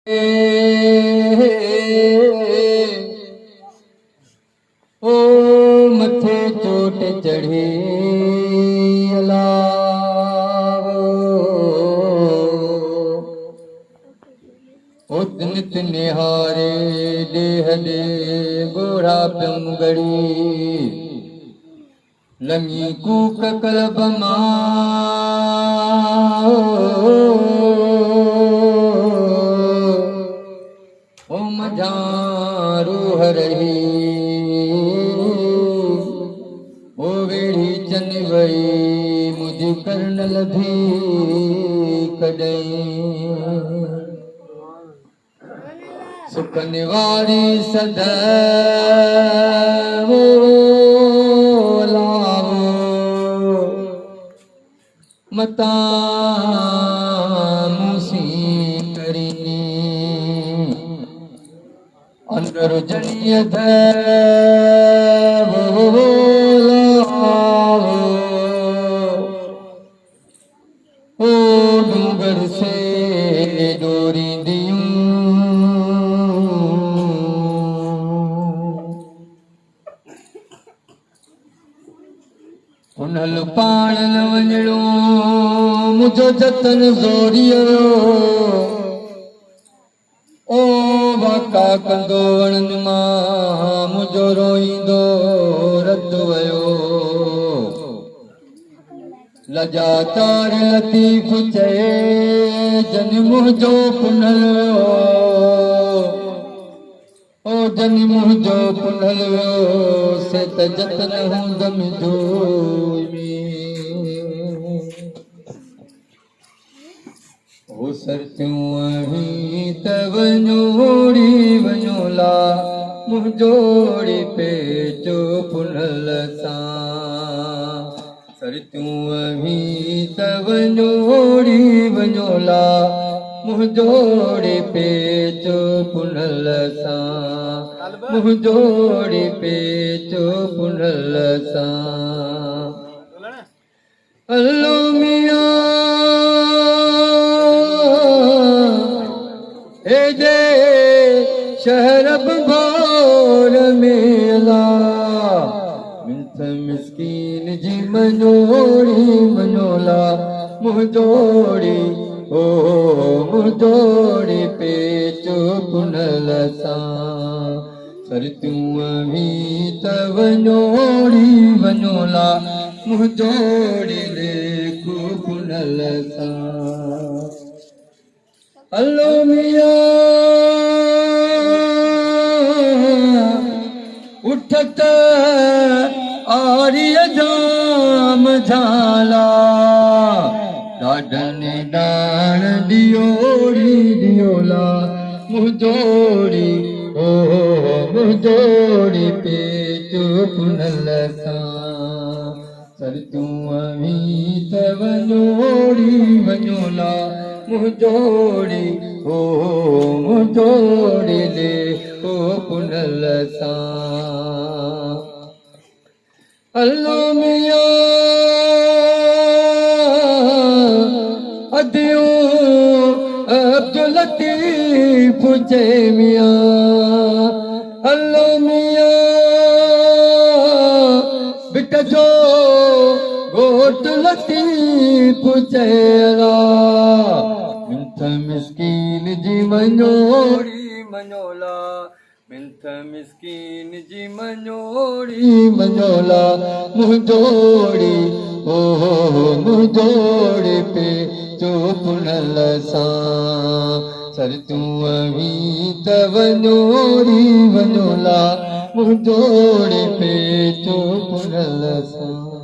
ओ मथे चोट चढ़े अलावो, ओ नित निहारे देह दे गोढ़ा पियम गड़ी, लंगी कूक कलब मां ओ मझां रूह रही, ओ वेड़ी चन वई मुझी करण लधी कॾहिं, सुखन वारी सदैव लावो, मता मूसी करी अंदर जनिय देव लावो, ओ डूंगर से डोरी दियूं, उन्हल पाण न वञणो मुझो जतन ज़ोरियो, ओ वाका कंदो वणन मां मुझो रोईंदो रत वयो, लजातार लतीफ़ चए जन मुंहिंजो पुनल वियो, ओ जन मुंहिंजो पुनल वियो से त जतन हूंदमि जोई, ओ सरतियूं आहीं त वञोड़ी वञोला मुंहिंजोड़ी पेचो पुनल सां, सरतियूं आहीं त वञोड़ी वञोला मुंहिंजोड़ी पेचो पुनल सां, मुंहिंजोड़ी पेचो पुनल सां, अल्लो मियां एजे शहर भोर मेला, मिंथ मिस्कीन जी मनोड़ी मनोला मुंहिंजोड़ी, ओ मुंहिंजोड़ी पेचो पुनल सां, सरतियूं आहीं त वञोड़ी वञोला मुंहिंजोड़ी लेखो पुनल सां, अल्लो मियां उठत आरिय जाम झाला, ॾाढनि ॾाण ॾियोड़ी ॾियोला मुंहिंजोड़ी, ओ मुंहिंजोड़ी पेचो पुनल सां, सरतियूं आहीं त वञोड़ी वञोला मुंहिंजोड़ी, ओ मुंहिंजोड़ी लेखो पुनल सां, अल्लो मियां अदियूं अब्दुल लतीफ़ चए मियां, अल्लो मियां बिट जो घोट लतीफ़ चएला, मिंथ मिस्कीन जी मनोड़ी मनोला, मिंथ मिस्कीन जी मनोड़ी मनोला मुंहिंजोड़ी, ओ मुंहिंजोड़ी पेचो पुनल सां, सरतियूं आहीं त वञोड़ी वञोला मुंहिंजोड़ी पेचो पुनल सां।